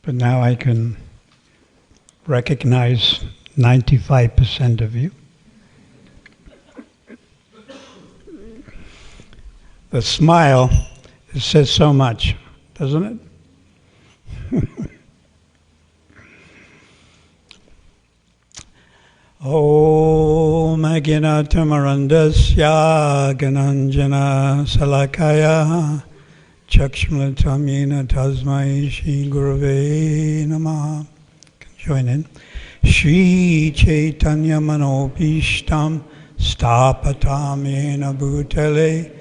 But now I can recognize 95% of you. The smile, it says so much, doesn't it? Om Aginatamarandasya Gananjana Salakaya Chakshmalatamina Tasmai Shri Gurave Namaha. Join in. Shri Chaitanya Manopishtam Stapatam Yena Bhutale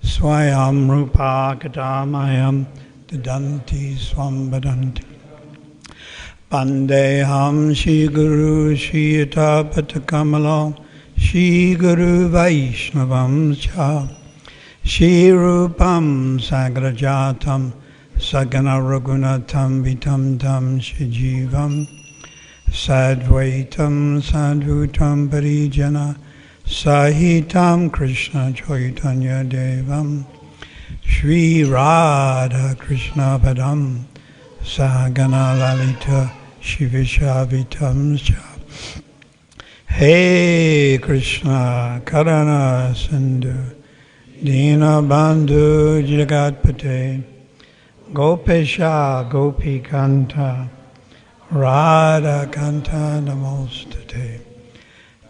Swayam Rupa Katamayam Dadanti Swam Badanti Pandeham Shri Guru Shri Yatapatakamalo Shri Guru Vaishnavam Cha Shri Rupam Sagrajatam Sagana Raghunatam Vitam Tam Shri Jivam Sadvaitam Sadhutam Parijana Sahitam Krishna Chaitanya Devam Shri Radha Krishna Padam Sahagana Lalita Shivishavitam Cha Hey Krishna Karana Sindhu Dina Bandhu Jagatpate Gopesha Gopi Kanta Radha Kanta Namostate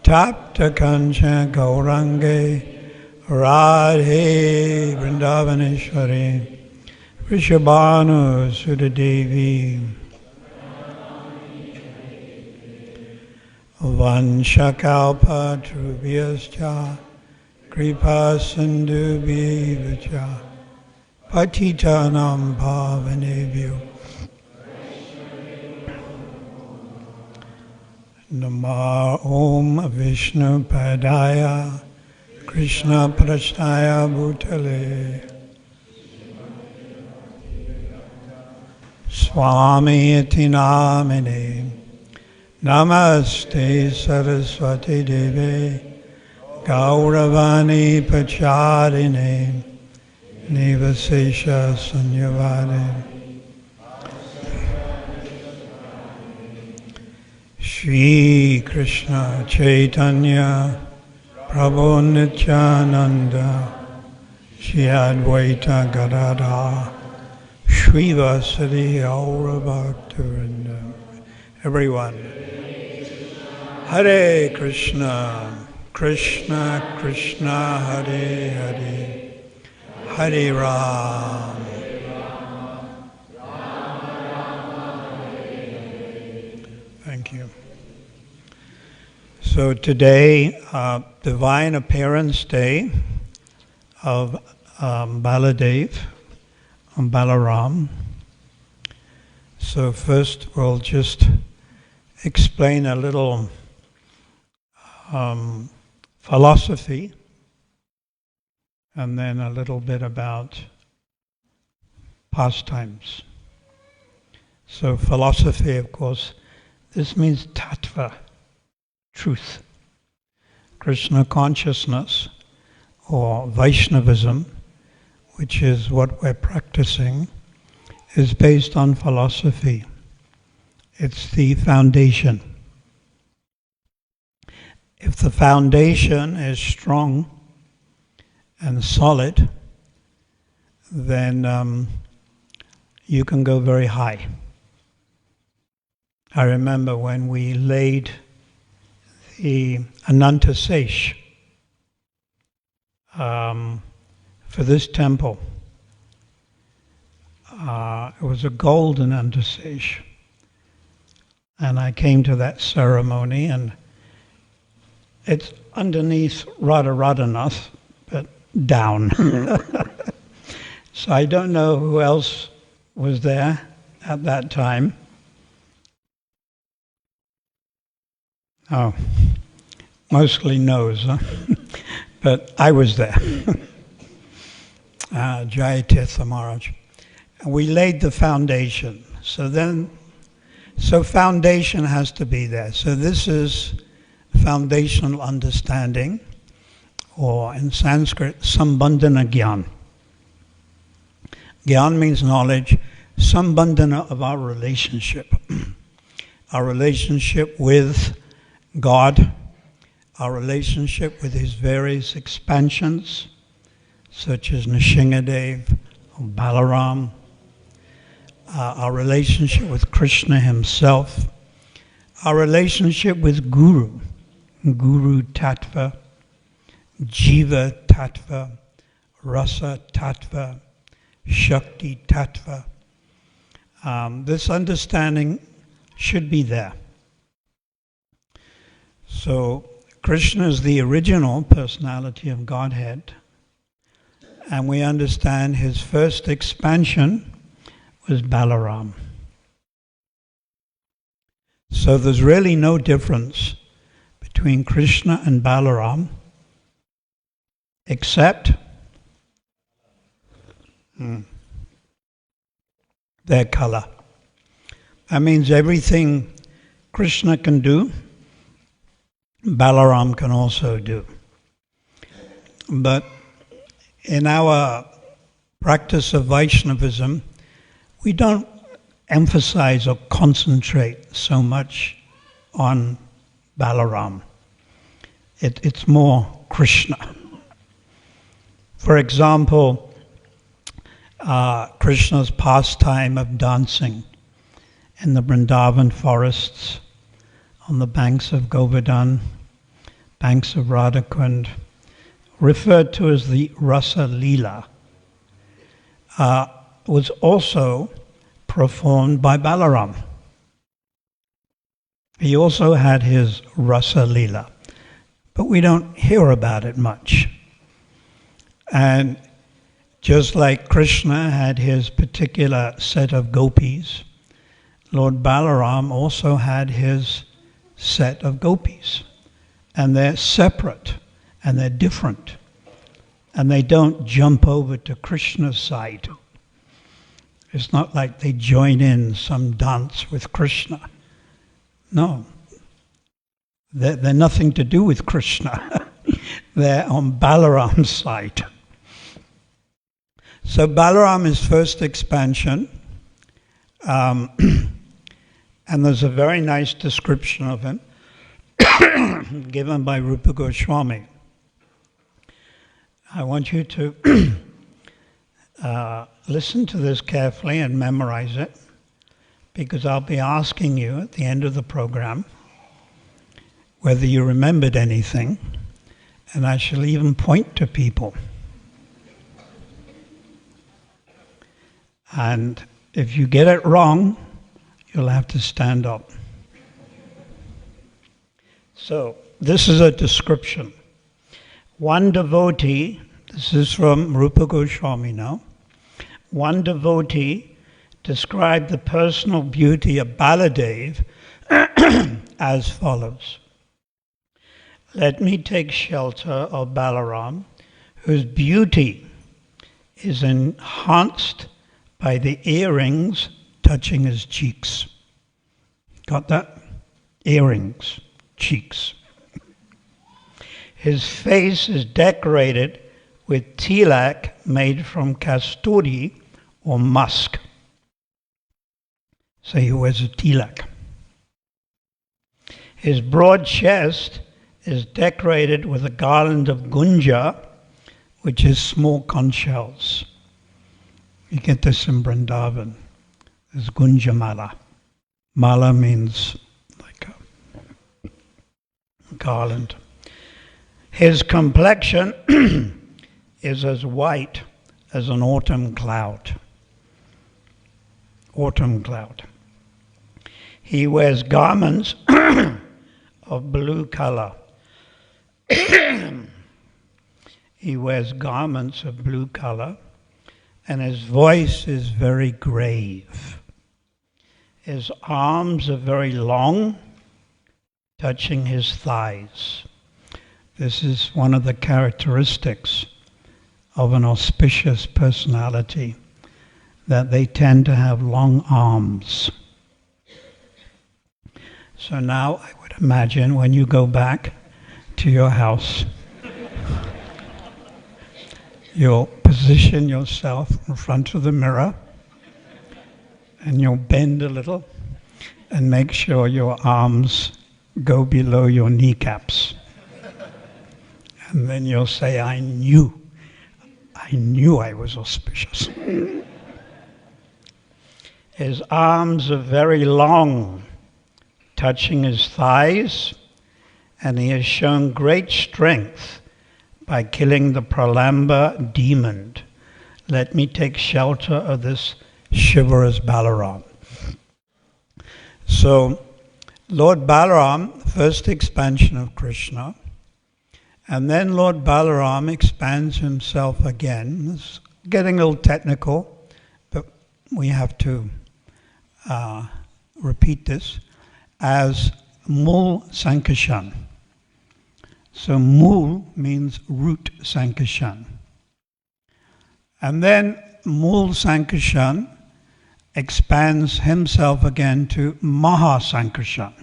Tapta Kancha Gaurange Radhe Vrindavaneshwari Vrishabhanu Sudadevi Vanshakalpa Trubhyascha Kripa Sindhubhyacha Patitanam Pavanebhyo Nama Om Vishnu Padaya Krishna Prasthaya Bhutale Swami Iti Namine Namaste Saraswati Deve Gauravani Pacharine Nivasesha Sanyavade Shri Krishna Chaitanya Prabhu Nityananda Shri Advaita Gadadhar Shri Vasari Aura Bhaktivinoda. Everyone. Hare Krishna, Krishna Krishna Hare Hare, Hare Ram. Thank you. So today, Divine Appearance Day of Baladev and Balaram. So first we'll just explain a little philosophy and then a little bit about pastimes. So philosophy, of course, this means tattva, truth. Krishna consciousness or Vaishnavism, which is what we're practicing, is based on philosophy. It's the foundation. If the foundation is strong and solid, then you can go very high. I remember when we laid the Ananta Sesh for this temple. It was a golden Ananta Sesh. And I came to that ceremony, and it's underneath Radharanath, but down. So I don't know who else was there at that time. Oh, mostly no's, huh? But I was there. Jayatirtha Maharaj. And we laid the foundation. So foundation has to be there. So this is foundational understanding, or in Sanskrit, sambandhana gyan. Gyan means knowledge, sambandhana of our relationship. Our relationship with God, our relationship with his various expansions, such as Nrsingadev or Balaram, our relationship with Krishna himself, our relationship with Guru, Guru Tattva, Jiva Tattva, Rasa Tattva, Shakti Tattva. This understanding should be there. So Krishna is the original personality of Godhead, and we understand his first expansion was Balaram. So there's really no difference between Krishna and Balaram, except their color. That means everything Krishna can do, Balaram can also do. But in our practice of Vaishnavism, we don't emphasize or concentrate so much on Balaram. It's more Krishna. For example, Krishna's pastime of dancing in the Vrindavan forests, on the banks of Govardhan, banks of Radhakund, referred to as the Rasa Leela, was also performed by Balaram. He also had his Rasa Leela, but we don't hear about it much. And just like Krishna had his particular set of gopis, Lord Balaram also had his set of gopis. And they're separate, and they're different. And they don't jump over to Krishna's side. It's not like they join in some dance with Krishna. No. They're nothing to do with Krishna. They're on Balaram's side. So Balaram is first expansion. And there's a very nice description of him given by Rupa Goswami. I want you to listen to this carefully and memorize it, because I'll be asking you at the end of the program whether you remembered anything, and I shall even point to people. And if you get it wrong, you'll have to stand up. So, this is a description. One devotee, this is from Rupa Goswami now, one devotee described the personal beauty of Baladev as follows. Let me take shelter of Balaram, whose beauty is enhanced by the earrings touching his cheeks. Got that? Earrings, cheeks. His face is decorated with tilak made from kasturi or musk. So he wears a tilak. His broad chest is decorated with a garland of gunja, which is small conch shells. You get this in Vrindavan. There's gunja mala. Mala means like a garland. His complexion is as white as an autumn cloud. Autumn cloud. He wears garments of blue color. He wears garments of blue color, and his voice is very grave. His arms are very long, touching his thighs. This is one of the characteristics of an auspicious personality, that they tend to have long arms. So now I would imagine when you go back to your house, you'll position yourself in front of the mirror And you'll bend a little and make sure your arms go below your kneecaps. And then you'll say, I knew I was auspicious. His arms are very long, touching his thighs, and he has shown great strength by killing the Pralamba demon. Let me take shelter of this chivalrous Balaram. So, Lord Balaram, first expansion of Krishna, and then Lord Balaram expands himself again. It's getting a little technical, but we have to repeat this, as Mul Sankashan. So Mul means root Sankashan. And then Mul Sankashan expands himself again to Maha Sankashan.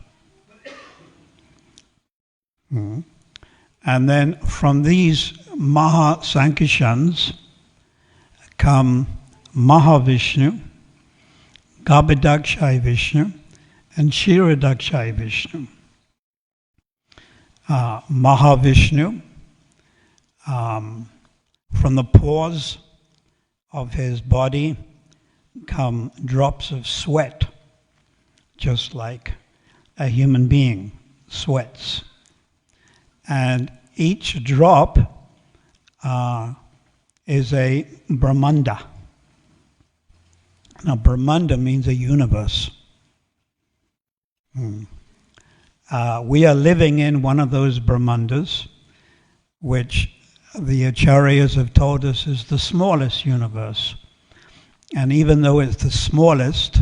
And then from these Maha Sankashans come Mahavishnu, Garbhodakshaya Vishnu, and Kshirodakshaya Vishnu. Mahavishnu, from the pores of his body come drops of sweat, just like a human being sweats. And each drop is a Brahmanda. Now, Brahmanda means a universe. We are living in one of those Brahmandas, which the Acharyas have told us is the smallest universe. And even though it's the smallest,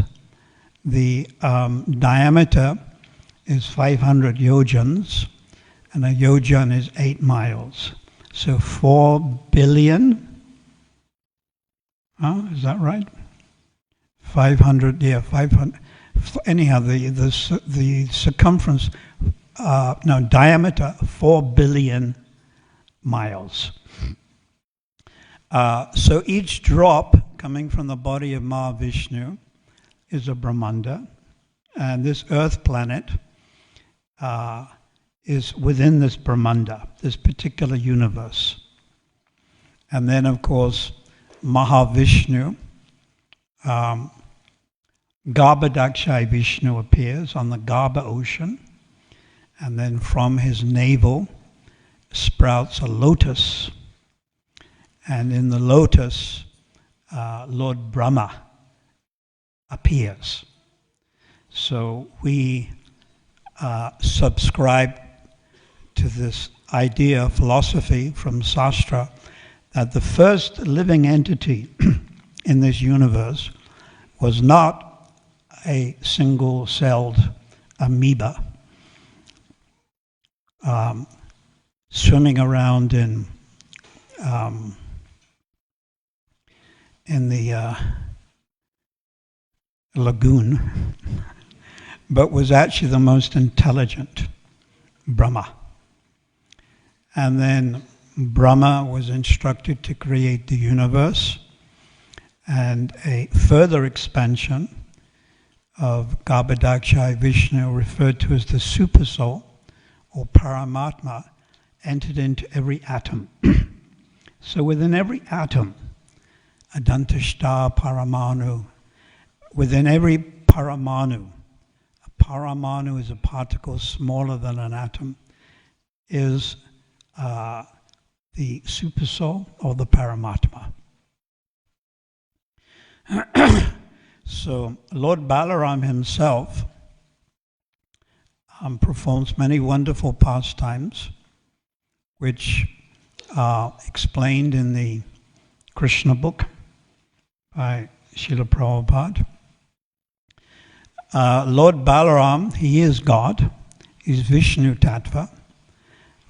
the diameter is 500 yojans, and a yojan is 8 miles. So 4 billion, is that right? 500, yeah, 500. Anyhow, the circumference, diameter, 4 billion miles. So each drop coming from the body of Mahavishnu is a Brahmanda, and this earth planet is within this Brahmanda, this particular universe. And then, of course, Mahavishnu, Garbhodakshaya Vishnu appears on the Garbha ocean, and then from his navel sprouts a lotus, and in the lotus, Lord Brahma appears. So we subscribe to this idea, philosophy from Sastra, that the first living entity in this universe was not a single-celled amoeba swimming around in the lagoon, but was actually the most intelligent, Brahma. And then Brahma was instructed to create the universe, and a further expansion of Garbhodakshaya Vishnu, referred to as the Supersoul, or Paramatma, entered into every atom. So within every atom, Adantashta Paramanu, within every Paramanu, a Paramanu is a particle smaller than an atom, is the Supersoul or the Paramatma. So Lord Balaram himself performs many wonderful pastimes, which are explained in the Krishna book by Srila Prabhupada. Lord Balaram, he is God, he's Vishnu Tattva,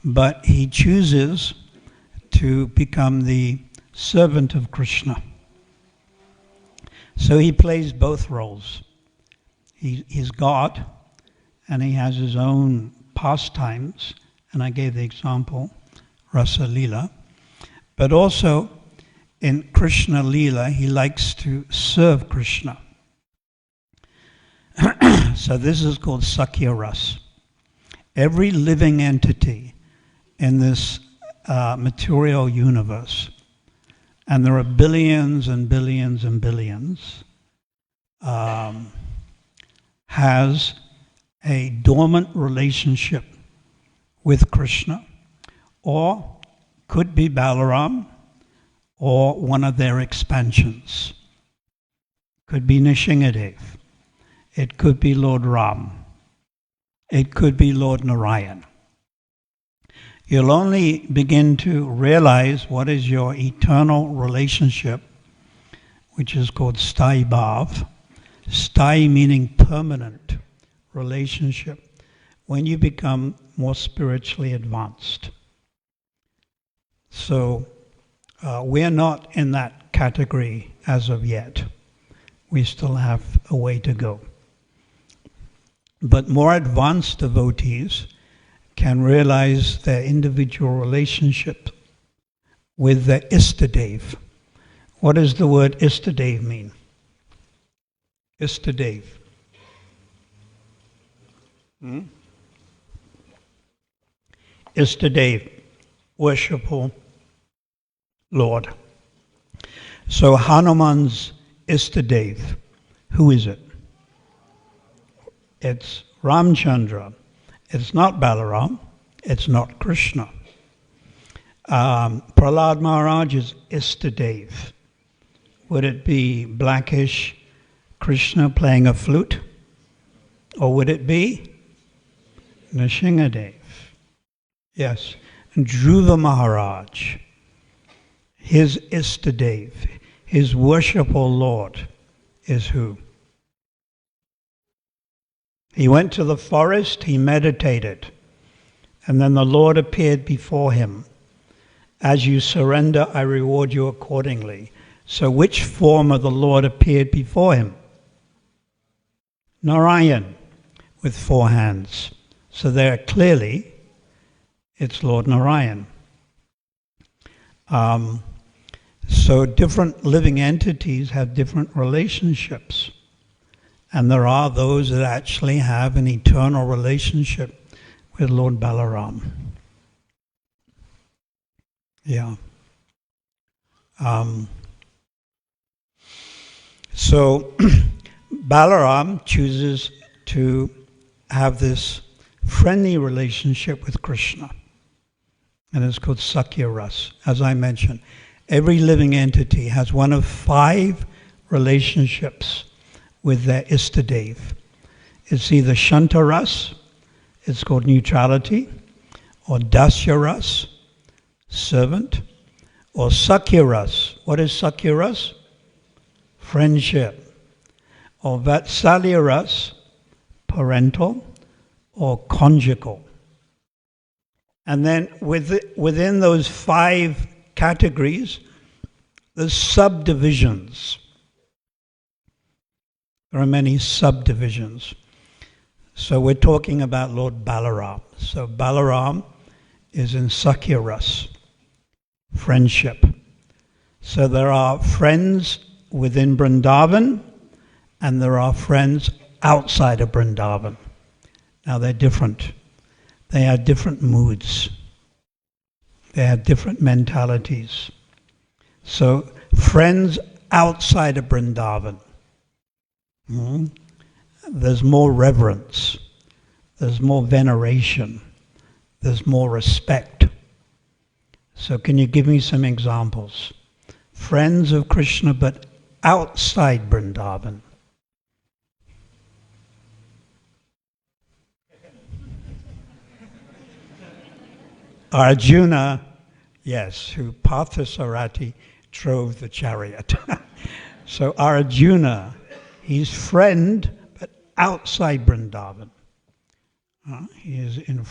but he chooses to become the servant of Krishna. So he plays both roles. He's God, and he has his own pastimes, and I gave the example, Rasa Leela. But also, in Krishna Leela, he likes to serve Krishna. So this is called Sakya Ras. Every living entity in this material universe, and there are billions and billions and billions, has a dormant relationship with Krishna, or could be Balaram, or one of their expansions. Could be Nishingadev. It could be Lord Ram. It could be Lord Narayan. You'll only begin to realize what is your eternal relationship, which is called Sthai Bhav. Sthai meaning permanent relationship, when you become more spiritually advanced. So we're not in that category as of yet. We still have a way to go. But more advanced devotees can realize their individual relationship with their Istadev. What does the word Istadev mean? Istadev. Istadev, worshipful Lord. So Hanuman's Istadev, who is it? It's Ramchandra. It's not Balaram. It's not Krishna. Prahlad Maharaj's Istadev. Would it be blackish Krishna playing a flute? Or would it be Nishingadev? Yes. And Dhruva Maharaj, his Istadev, his worshipful Lord, is who? He went to the forest, he meditated, and then the Lord appeared before him. As you surrender, I reward you accordingly. So which form of the Lord appeared before him? Narayan, with 4 hands. So there clearly, it's Lord Narayan. So different living entities have different relationships. And there are those that actually have an eternal relationship with Lord Balaram. Yeah. So Balaram chooses to have this friendly relationship with Krishna. And it's called Sakya Ras. As I mentioned, every living entity has one of 5 relationships with their Istadev. It's either Shanta Ras, it's called neutrality, or Dasya Ras, servant, or Sakya Ras. What is Sakya Ras? Friendship. Or Vatsalya Ras, parental, or conjugal. And then within those 5 categories, there's subdivisions. There are many subdivisions. So we're talking about Lord Balaram. So Balaram is in Sakya Ras, friendship. So there are friends within Vrindavan, and there are friends outside of Vrindavan. Now they're different. They have different moods. They have different mentalities. So friends outside of Vrindavan, there's more reverence, there's more veneration, there's more respect. So can you give me some examples? Friends of Krishna but outside Vrindavan. Arjuna, yes, who Partha Sarathi drove the chariot. So Arjuna, he's friend, but outside Vrindavan. He is in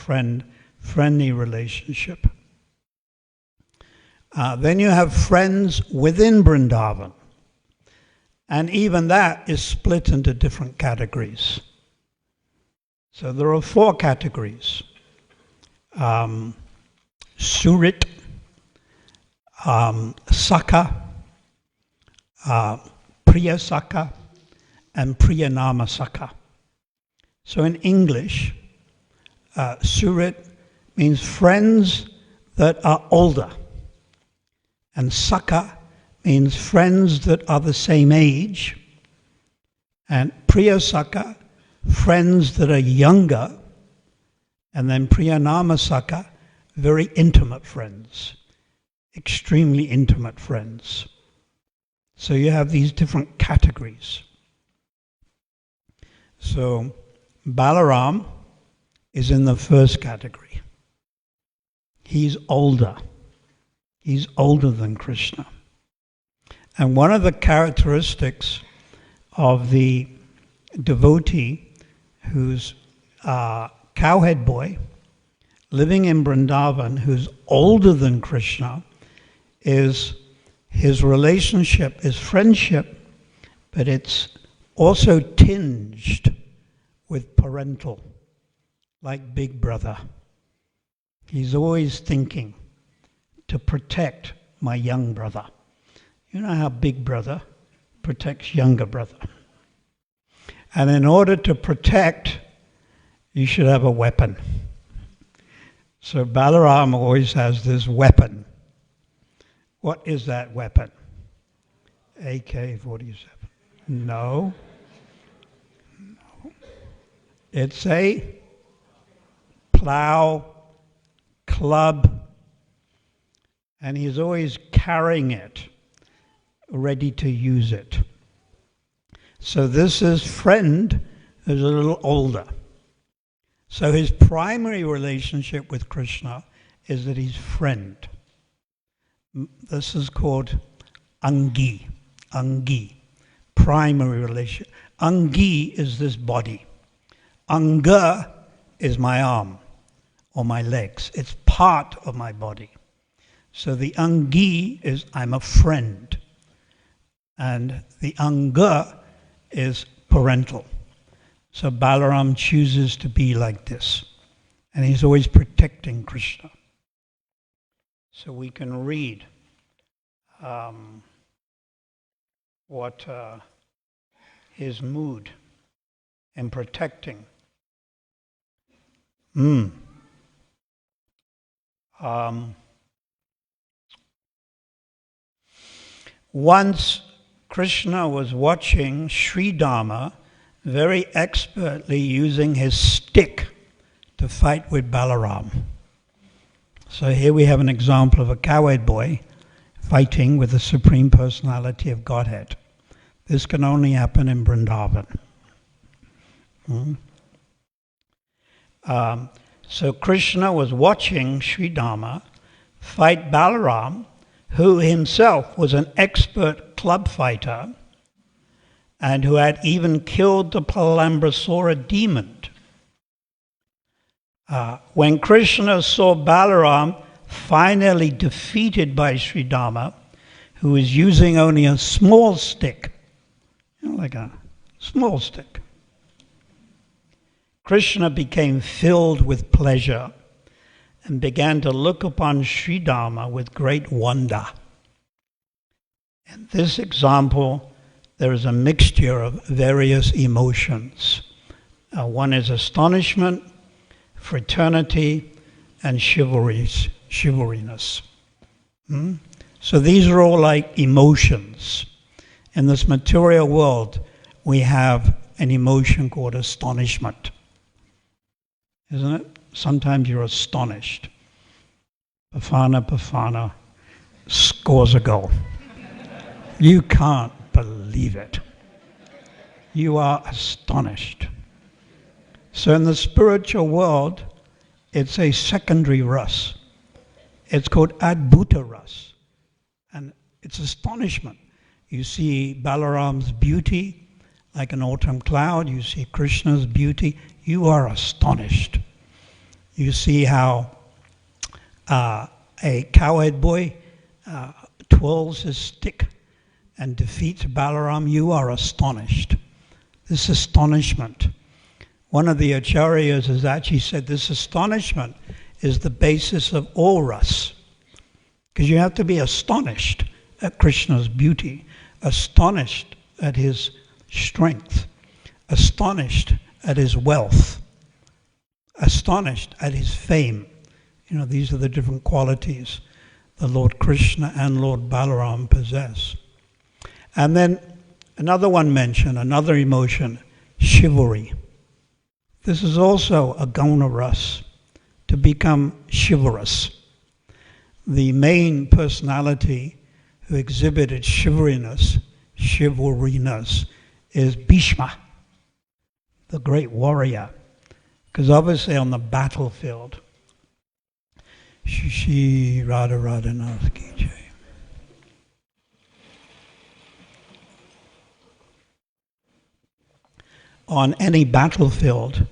friendly relationship. Then you have friends within Vrindavan. And even that is split into different categories. So there are 4 categories. Surit, Sakha, Priya Sakha, and Priyanama Sakha. So in English, Surit means friends that are older. And Sakha means friends that are the same age. And Priya Sakha, friends that are younger. And then Priyanama Sakha, very intimate friends, extremely intimate friends. So you have these different categories. So Balaram is in the first category. He's older. He's older than Krishna. And one of the characteristics of the devotee who's a cowhead boy living in Vrindavan, who's older than Krishna, is his relationship is friendship, but it's also tinged with parental, like big brother. He's always thinking to protect my young brother. You know how big brother protects younger brother. And in order to protect, you should have a weapon. So Balarama always has this weapon. What is that weapon? AK-47. No. It's a plow, club, and he's always carrying it, ready to use it. So this is friend who's a little older. So his primary relationship with Krishna is that he's friend. This is called Angi. Angi. Primary relationship. Angi is this body. Anga is my arm or my legs. It's part of my body. So the Angi is I'm a friend. And the Anga is parental. So Balaram chooses to be like this. And he's always protecting Krishna. So we can read what his mood in protecting. Once Krishna was watching Sridharma very expertly using his stick to fight with Balaram. So here we have an example of a cowherd boy fighting with the Supreme Personality of Godhead. This can only happen in Vrindavan. So Krishna was watching Sridharma fight Balaram, who himself was an expert club fighter and who had even killed the Palambasura demon. When Krishna saw Balaram finally defeated by Sridharma, who was using only a small stick, like a small stick, Krishna became filled with pleasure and began to look upon Sridharma with great wonder. In this example, there is a mixture of various emotions. One is astonishment, fraternity, and chivalryness. So these are all like emotions. In this material world, we have an emotion called astonishment. Isn't it? Sometimes you're astonished. Bafana scores a goal. You can't believe it. You are astonished. So in the spiritual world, it's a secondary ras. It's called adbhuta ras. And it's astonishment. You see Balaram's beauty like an autumn cloud. You see Krishna's beauty. You are astonished. You see how a cowherd boy twirls his stick and defeats Balaram. You are astonished. This astonishment. One of the acharyas has actually said this astonishment is the basis of all ras. Because you have to be astonished at Krishna's beauty, astonished at his strength, astonished at his wealth, astonished at his fame. These are the different qualities the Lord Krishna and Lord Balaram possess. And then another one mentioned, another emotion, chivalry. This is also a guna ras, to become chivalrous. The main personality who exhibited chivalryness is Bhishma, the great warrior. Because obviously on the battlefield, Shri Radha Radhanath Ki Jai. On any battlefield,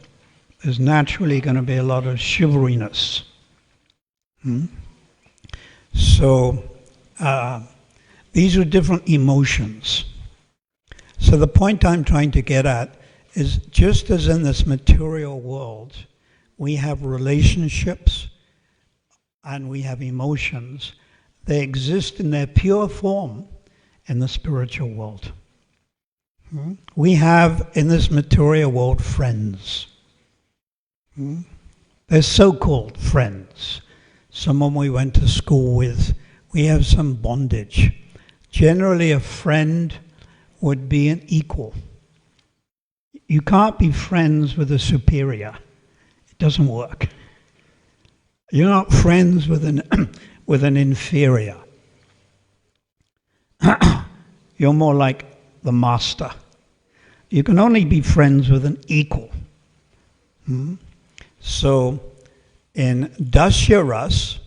there's naturally going to be a lot of chivalryness. So these are different emotions. So the point I'm trying to get at is, just as in this material world, we have relationships and we have emotions, they exist in their pure form in the spiritual world. We have in this material world friends. They're so-called friends. Someone we went to school with. We have some bondage. Generally, a friend would be an equal. You can't be friends with a superior. It doesn't work. You're not friends with an inferior. You're more like the master. You can only be friends with an equal. So in Dasyaras,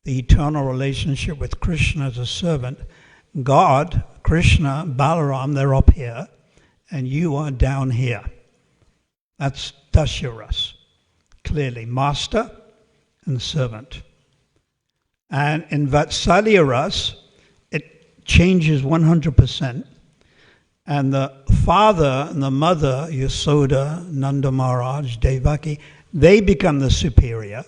the eternal relationship with Krishna as a servant, God, Krishna, Balaram, they're up here, and you are down here. That's Dasyaras. Clearly, master and servant. And in Vatsalya Ras, it changes 100%. And the father and the mother, Yasoda, Nanda Maharaj, Devaki, they become the superior,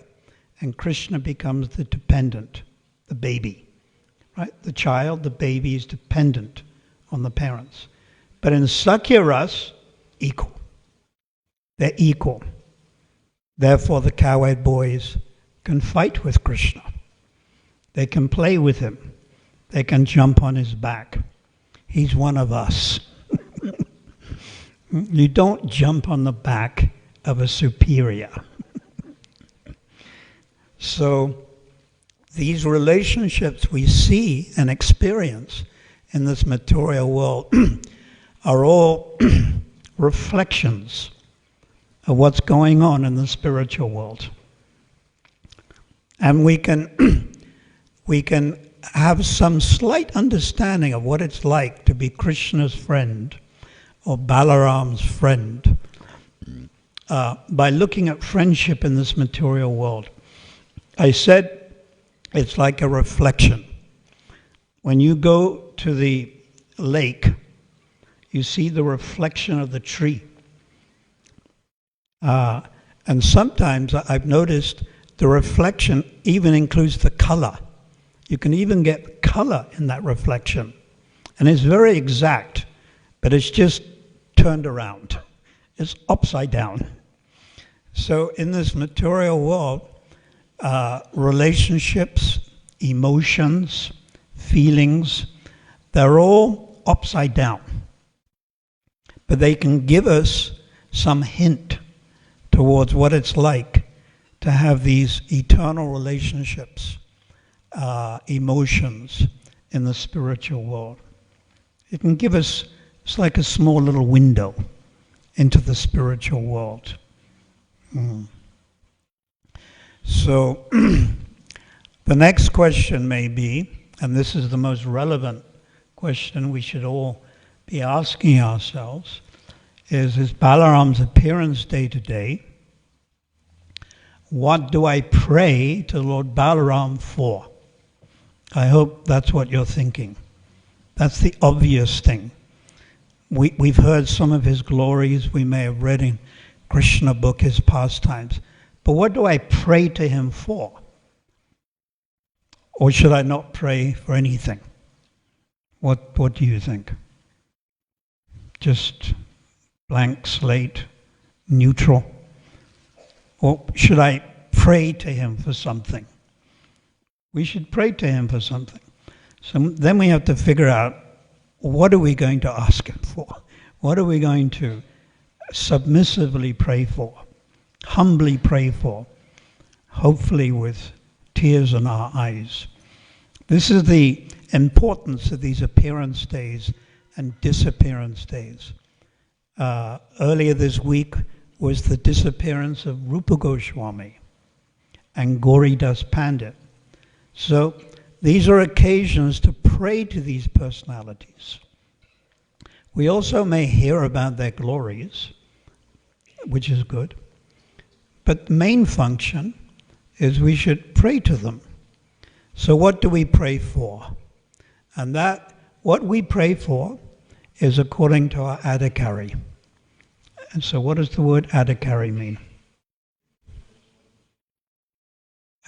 and Krishna becomes the dependent, the baby. Right? The child, the baby, is dependent on the parents. But in Sakya Ras, equal. They're equal. Therefore, the cowherd boys can fight with Krishna. They can play with him. They can jump on his back. He's one of us. You don't jump on the back of a superior. So these relationships we see and experience in this material world are all reflections of what's going on in the spiritual world. And we can have some slight understanding of what it's like to be Krishna's friend or Balaram's friend by looking at friendship in this material world. I said it's like a reflection. When you go to the lake, you see the reflection of the tree. And sometimes I've noticed the reflection even includes the color. You can even get color in that reflection. And it's very exact, but it's just turned around. It's upside down. So in this material world, relationships, emotions, feelings, they're all upside down. But they can give us some hint towards what it's like to have these eternal relationships, emotions in the spiritual world. It can give us, it's like a small little window into the spiritual world. So the next question may be, and this is the most relevant question we should all be asking ourselves, is Balaram's appearance day to day? What do I pray to Lord Balaram for? I hope that's what you're thinking. That's the obvious thing. We've heard some of his glories. We may have read in Krishna book his pastimes. But what do I pray to him for? Or should I not pray for anything? What do you think? Just blank slate, neutral? Or should I pray to him for something? We should pray to him for something. So then we have to figure out, what are we going to ask him for? What are we going to submissively pray for? Humbly pray for? Hopefully with tears in our eyes. This is the importance of these appearance days and disappearance days. Earlier this week was the disappearance of Rupa Goswami and Gauridas Pandit. So these are occasions to pray to these personalities. We also may hear about their glories, which is good, but the main function is we should pray to them. So what do we pray for? And that, what we pray for, is according to our adhikari. And so what does the word adhikari mean?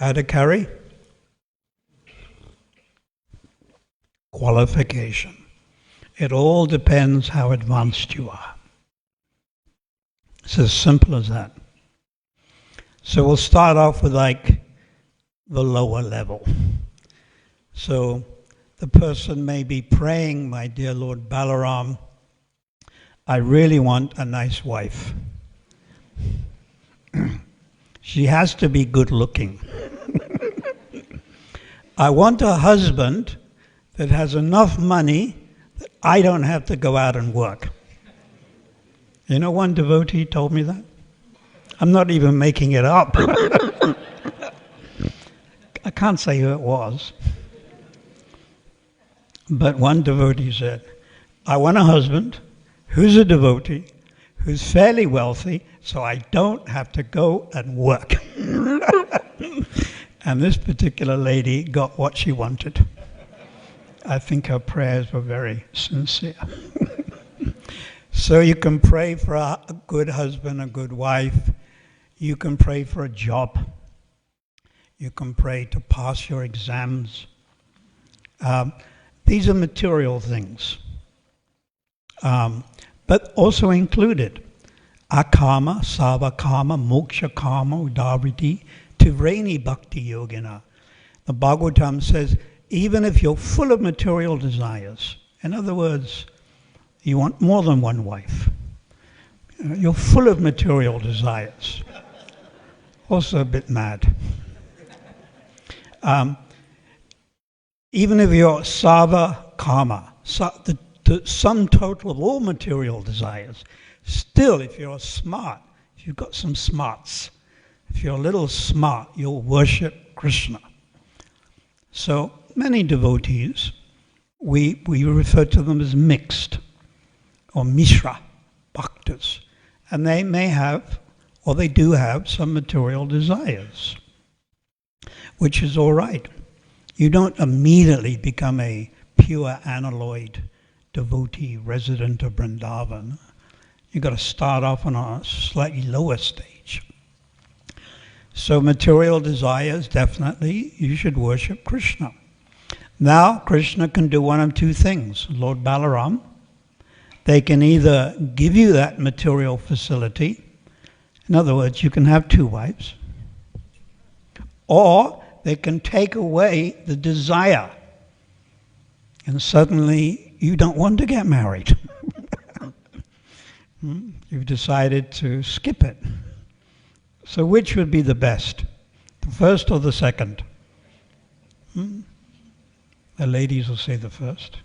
Adhikari? Qualification. It all depends how advanced you are. It's as simple as that. So we'll start off with like the lower level. So the person may be praying, my dear Lord Balaram, I really want a nice wife. She has to be good looking. I want a husband that has enough money that I don't have to go out and work. You know, one devotee told me that. I'm not even making it up. I can't say who it was. But one devotee said, I want a husband who's a devotee, who's fairly wealthy, so I don't have to go and work. And this particular lady got what she wanted. I think her prayers were very sincere. So you can pray for a good husband, a good wife. You can pray for a job. You can pray to pass your exams. These are material things. But also included akama, savakama, moksha kama, udavriti, tivreni bhakti yogina. The Bhagavatam says, even if you're full of material desires, in other words, you want more than one wife, you're full of material desires, also a bit mad. Even if you're sava kama, the sum total of all material desires, still if you're smart, if you've got some smarts, if you're a little smart, you'll worship Krishna. So many devotees, we refer to them as mixed or mishra bhaktas, and they may have, or they do have, some material desires, which is all right. You don't immediately become a pure unalloyed devotee resident of Vrindavan. You've got to start off on a slightly lower stage. So material desires, definitely, you should worship Krishna. Now, Krishna can do one of two things. Lord Balaram, they can either give you that material facility, in other words, you can have two wives, or they can take away the desire, and suddenly you don't want to get married. You've decided to skip it. So which would be the best? The first or the second? The ladies will say the first.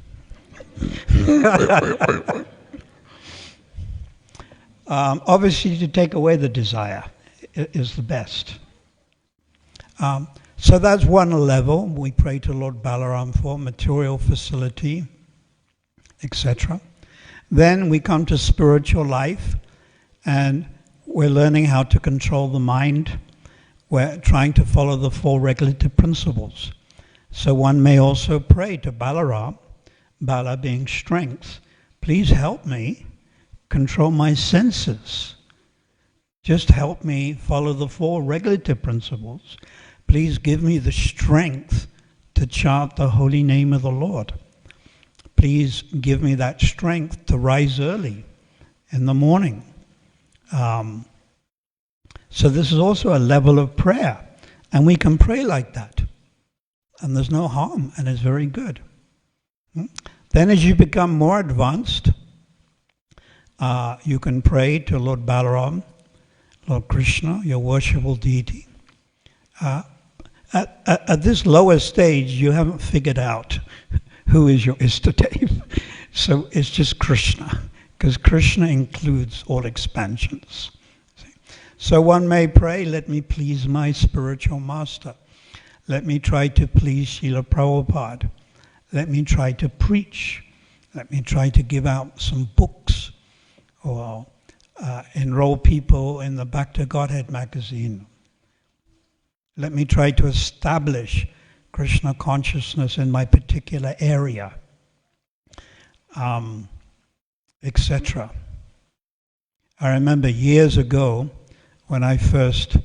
Obviously, to take away the desire is the best. So that's one level we pray to Lord Balaram for, material facility, etc. Then we come to spiritual life, and we're learning how to control the mind. We're trying to follow the four regulative principles. So one may also pray to Balarama, Bala being strength, please help me control my senses. Just help me follow the four regulative principles. Please give me the strength to chant the holy name of the Lord. Please give me that strength to rise early in the morning. So this is also a level of prayer. And we can pray like that. And there's no harm, and it's very good. Then as you become more advanced, you can pray to Lord Balarama, Lord Krishna, your worshipful deity. At this lower stage, you haven't figured out who is your Istadev. So it's just Krishna, because Krishna includes all expansions. So one may pray, let me please my spiritual master. Let me try to please Srila Prabhupada. Let me try to preach. Let me try to give out some books or enroll people in the Back to Godhead magazine. Let me try to establish Krishna consciousness in my particular area, etc. I remember years ago when I first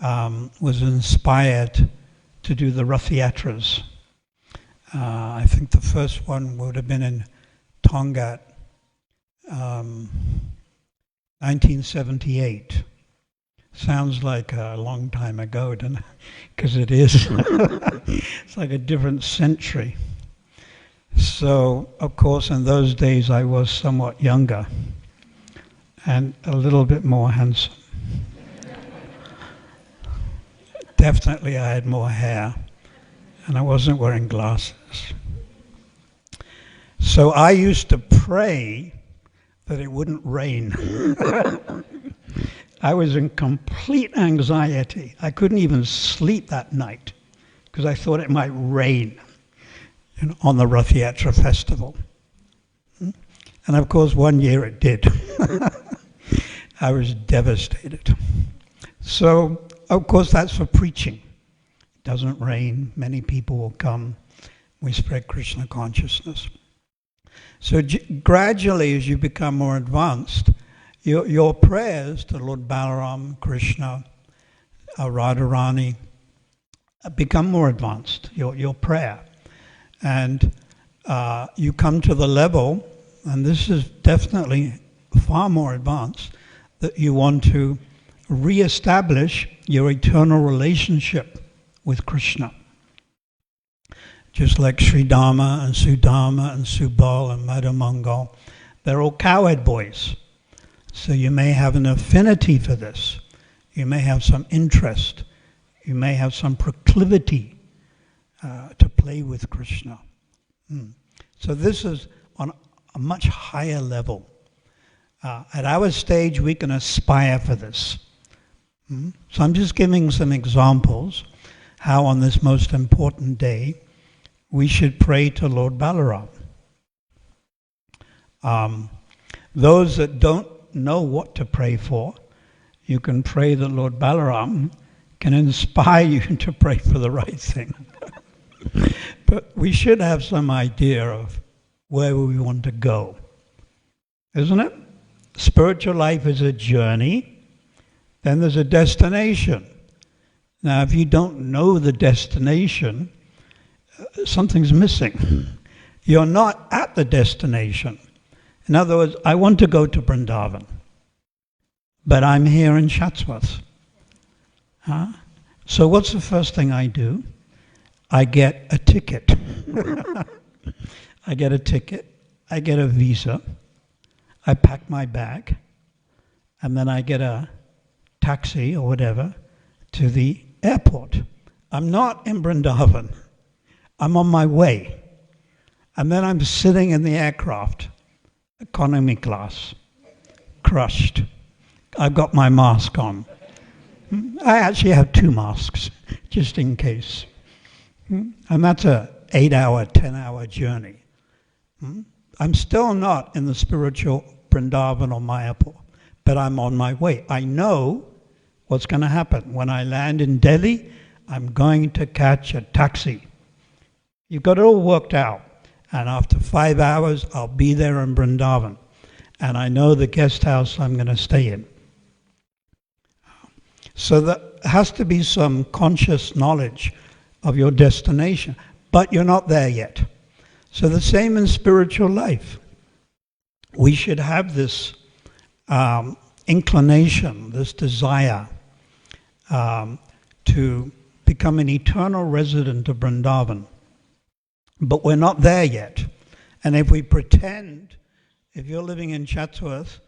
was inspired to do the Rath Yatras. I think the first one would have been in Tongat, 1978. Sounds like a long time ago, doesn't it? Because it is. It's like a different century. So, of course, in those days I was somewhat younger and a little bit more handsome. Definitely I had more hair and I wasn't wearing glasses. So I used to pray that it wouldn't rain. I was in complete anxiety. I couldn't even sleep that night because I thought it might rain on the Rath Yatra festival. And of course, one year it did. I was devastated. So, of course, that's for preaching. It doesn't rain, many people will come. We spread Krishna consciousness. So gradually, as you become more advanced, your prayers to Lord Balarama, Krishna, Radharani become more advanced, your prayer. And you come to the level, and this is definitely far more advanced, that you want to re-establish your eternal relationship with Krishna. Just like Sri Dharma and Sudama and Subal and Madhamangal, they're all cowherd boys. So you may have an affinity for this. You may have some interest. You may have some proclivity to play with Krishna. So this is on a much higher level. At our stage, we can aspire for this. So I'm just giving some examples how on this most important day we should pray to Lord Balarama. Those that don't know what to pray for, you can pray that Lord Balarama can inspire you to pray for the right thing. But we should have some idea of where we want to go, isn't it? Spiritual life is a journey, then there's a destination. Now, if you don't know the destination, something's missing. You're not at the destination. In other words, I want to go to Vrindavan, but I'm here in Chatsworth. So what's the first thing I do? I get a ticket. I get a ticket, I get a visa, I pack my bag, and then I get a taxi or whatever to the airport. I'm not in Vrindavan. I'm on my way. And then I'm sitting in the aircraft, economy class, crushed. I've got my mask on. I actually have 2 masks, just in case. And that's a 8-hour, 10-hour journey. I'm still not in the spiritual Vrindavan or Mayapur, but I'm on my way. I know what's going to happen. When I land in Delhi, I'm going to catch a taxi. You've got it all worked out. And after 5 hours, I'll be there in Vrindavan. And I know the guest house I'm going to stay in. So there has to be some conscious knowledge of your destination. But you're not there yet. So the same in spiritual life. We should have this inclination, this desire to become an eternal resident of Vrindavan. But we're not there yet. And if we pretend, if you're living in Chatsworth,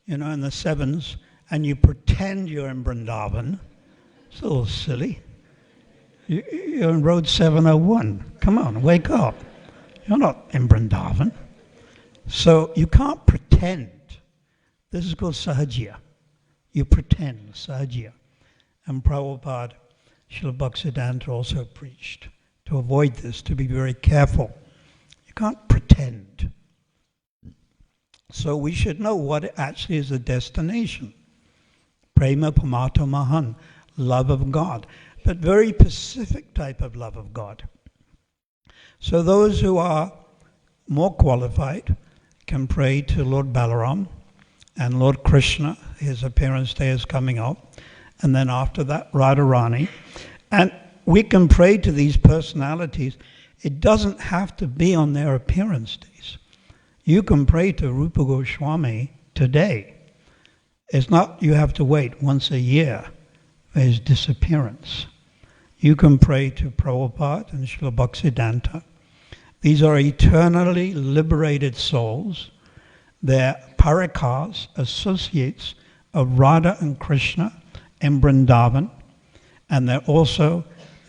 in the sevens, and you pretend you're in Vrindavan, it's a little silly. You're in Road 701. Come on, wake up. You're not in Vrindavan. So you can't pretend. This is called sahajya. You pretend, sahajya. And Prabhupada, Srila Bhaktisiddhanta also preached to avoid this, to be very careful. You can't pretend. So we should know what actually is the destination. Prema Pamato Mahan, love of God. But very specific type of love of God. So those who are more qualified can pray to Lord Balaram and Lord Krishna. His appearance day is coming up. And then after that, Radharani. And we can pray to these personalities. It doesn't have to be on their appearance days. You can pray to Rupa Goswami today. It's not you have to wait once a year for his disappearance. You can pray to Prabhupada and Srila Bhaktisiddhanta. These are eternally liberated souls. They're parikars, associates of Radha and Krishna in Vrindavan, and they're also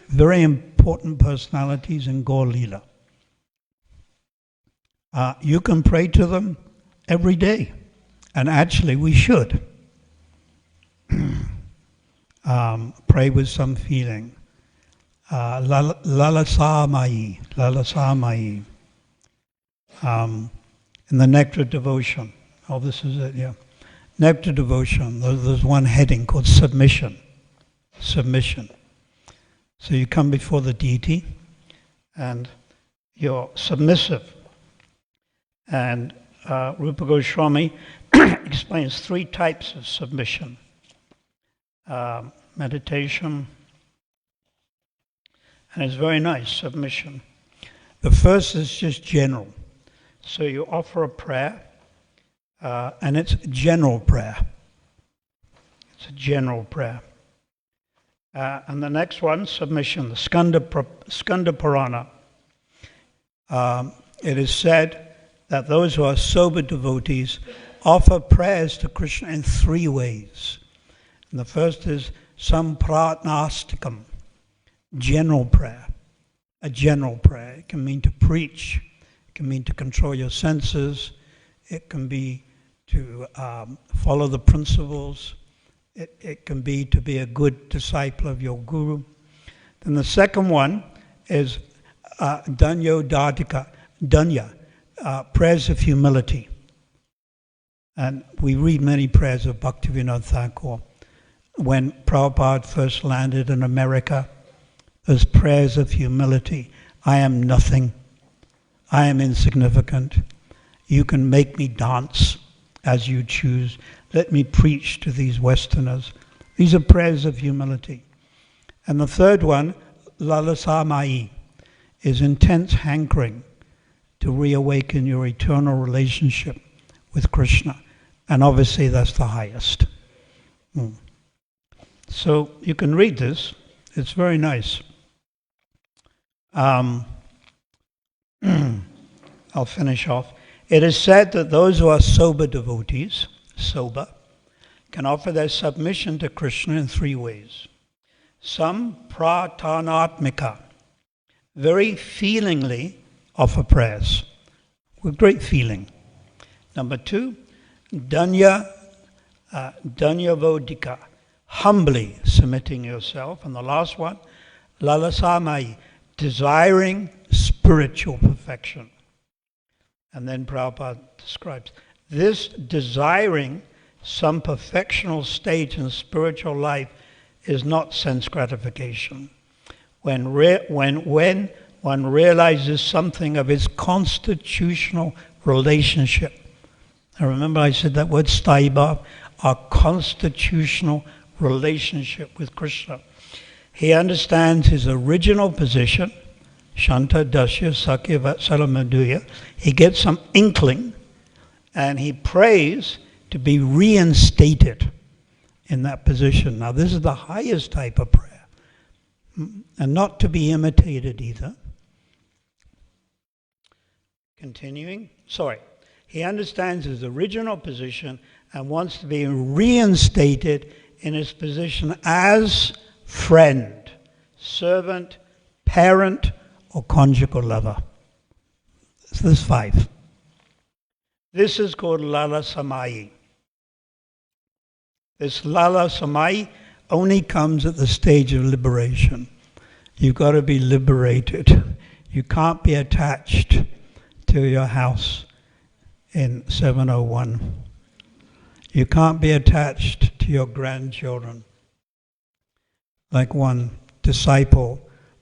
very important personalities in Gaur Leela. You can pray to them every day, and actually we should. Pray with some feeling. Lalasamayi, Lalasamayi. In the Nectar Devotion. Oh, this is it, yeah. Nectar Devotion, there's one heading called Submission. Submission. So you come before the deity and you're submissive. And Rupa Goswami explains 3 types of submission. Meditation, and it's very nice, submission. The first is just general. So you offer a prayer, and it's general prayer. It's a general prayer. And the next one, submission, the Skanda Purana. It is said that those who are sober devotees offer prayers to Krishna in 3 ways. And the first is sampratnastikam, general prayer. A general prayer. It can mean to preach. It can mean to control your senses. It can be to follow the principles. It can be to be a good disciple of your guru. Then the second one is danyo dadika, danya, prayers of humility. And we read many prayers of Bhaktivinoda Thakur. When Prabhupada first landed in America, those prayers of humility. I am nothing. I am insignificant. You can make me dance as you choose. Let me preach to these Westerners. These are prayers of humility. And the third one, Lalasamai, is intense hankering to reawaken your eternal relationship with Krishna. And obviously that's the highest. So you can read this. It's very nice. I'll finish off. It is said that those who are sober devotees, sober, can offer their submission to Krishna in 3 ways. Some pratanatmika, very feelingly offer prayers, with great feeling. Number 2, danyavodika, humbly submitting yourself. And the last one, lalasamai, desiring spiritual perfection. And then Prabhupada describes this desiring some perfectional state in spiritual life is not sense gratification. When one realizes something of its constitutional relationship. I remember I said that word staiba, our constitutional relationship with Krishna. He understands his original position, Shanta Dasya Sakya Vatsala Madhuya. He gets some inkling and he prays to be reinstated in that position. Now this is the highest type of prayer, and not to be imitated either. Continuing, he understands his original position and wants to be reinstated in his position as friend, servant, parent, or conjugal lover. So there's 5. This is called Lala Samayi. This Lala Samayi only comes at the stage of liberation. You've got to be liberated. You can't be attached to your house in 701. You can't be attached to your grandchildren. Like one disciple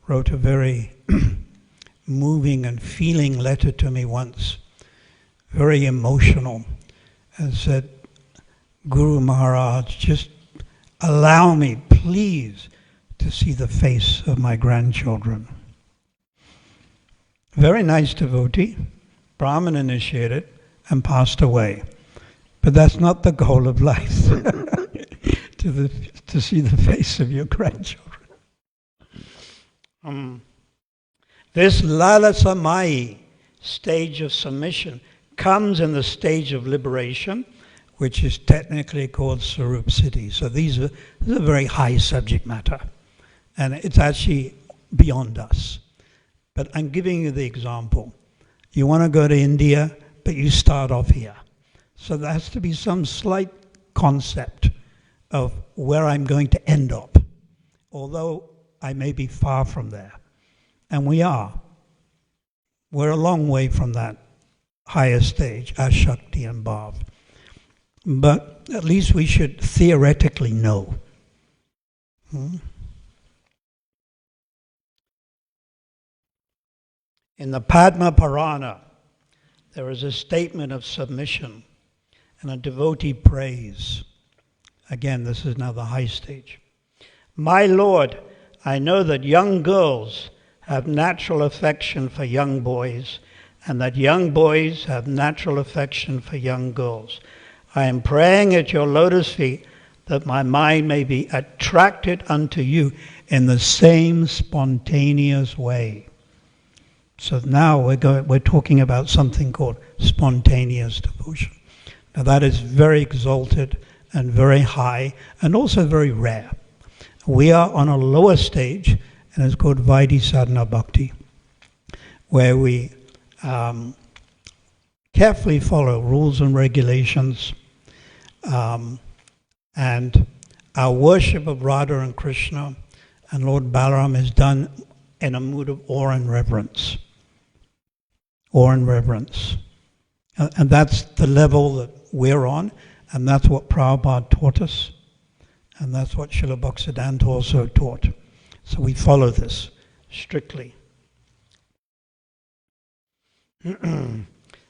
wrote a very moving and feeling letter to me once, very emotional, and said, Guru Maharaj, just allow me, please, to see the face of my grandchildren. Very nice devotee, Brahmin initiated, and passed away. But that's not the goal of life, to see the face of your grandchildren. This Lala Samayi stage of submission comes in the stage of liberation, which is technically called Sarup Siddhi. So this is a very high subject matter, and it's actually beyond us. But I'm giving you the example. You want to go to India, but you start off here. So there has to be some slight concept of where I'm going to end up, although I may be far from there. And we are. We're a long way from that higher stage, Ashakti and Bhav. But at least we should theoretically know. In the Padma Purana, there is a statement of submission, and a devotee prays. Again, this is now the high stage. My Lord, I know that young girls have natural affection for young boys, and that young boys have natural affection for young girls. I am praying at your lotus feet that my mind may be attracted unto you in the same spontaneous way. So now we're talking about something called spontaneous devotion. Now that is very exalted and very high and also very rare. We are on a lower stage, and it's called Vaidhi Sadhana Bhakti, where we carefully follow rules and regulations, and our worship of Radha and Krishna and Lord Balarama is done in a mood of awe and reverence. Awe and reverence. And that's the level that we're on, and that's what Prabhupada taught us, and that's what Srila Bhaktisiddhanta also taught. So we follow this strictly.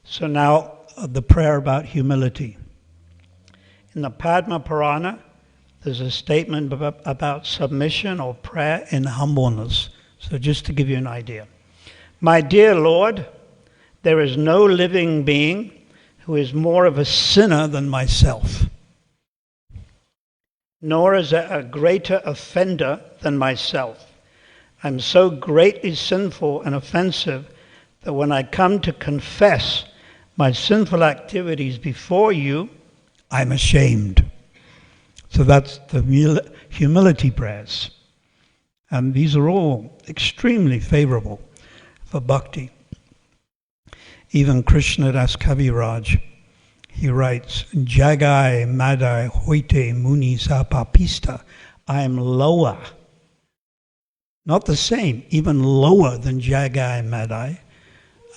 So now the prayer about humility. In the Padma Purana, there's a statement about submission or prayer in humbleness. So just to give you an idea. My dear Lord, there is no living being who is more of a sinner than myself, nor is there a greater offender than myself. I'm so greatly sinful and offensive that when I come to confess my sinful activities before you, I'm ashamed. So that's the humility prayers. And these are all extremely favorable for bhakti. Even Krishna Das Kaviraj, he writes, Jagai Madai Hoite Muni Sapapista. I am lower, not the same, even lower than Jagai Madai.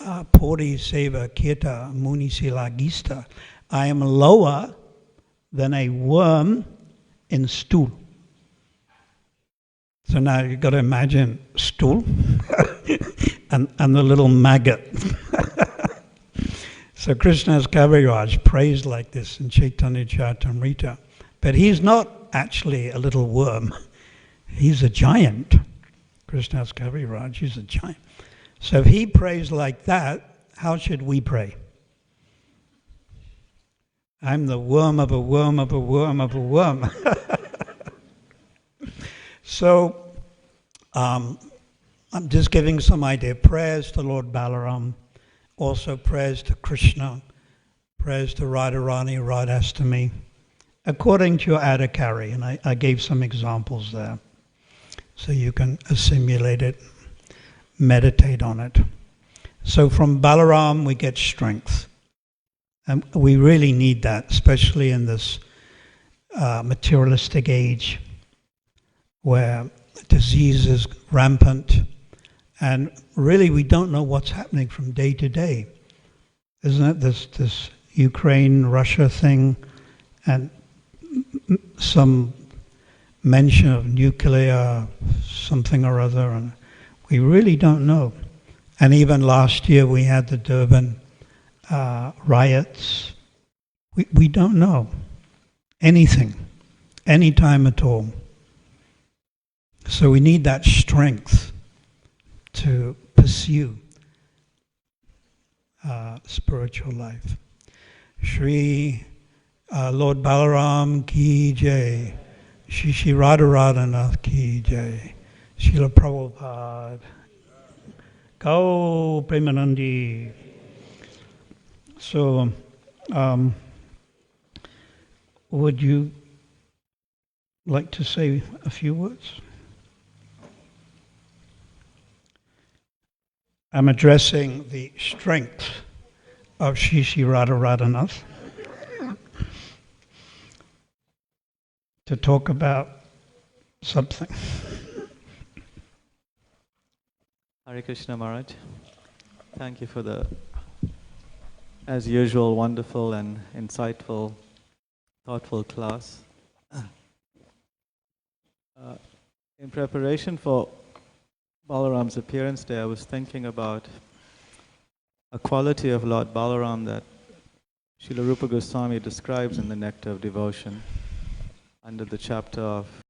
Pori Seva Kirta Muni Silagista. I am lower than a worm in stool. So now you've got to imagine stool and the little maggot. So Krishna's Kaviraj prays like this in Chaitanya Charitamrita. But he's not actually a little worm. He's a giant. Krishna's Kaviraj, he's a giant. So if he prays like that, how should we pray? I'm the worm of a worm of a worm of a worm. So I'm just giving some idea. Prayers to Lord Balaram, also prayers to Krishna, prayers to Radharani, Radhastami, according to your adhikari. And I gave some examples there. So you can assimilate it, meditate on it. So from Balaram we get strength. And we really need that, especially in this materialistic age where disease is rampant and really we don't know what's happening from day to day. Isn't it this Ukraine-Russia thing and some mention of nuclear something or other, and we really don't know. And even last year we had the Durban riots. We don't know anything, any time at all. So we need that strength to pursue spiritual life. Shri Lord Balaram ki jai, Shri Radharanath ki jai, Srila Prabhupada, Gau Premanandi. So, would you like to say a few words? I'm addressing the strength of Shri Radharanath to talk about something. Hare Krishna Maharaj. Thank you for the, as usual, wonderful and insightful, thoughtful class. In preparation for Balaram's appearance day, I was thinking about a quality of Lord Balaram that Srila Rupa Goswami describes in the Nectar of Devotion under the chapter of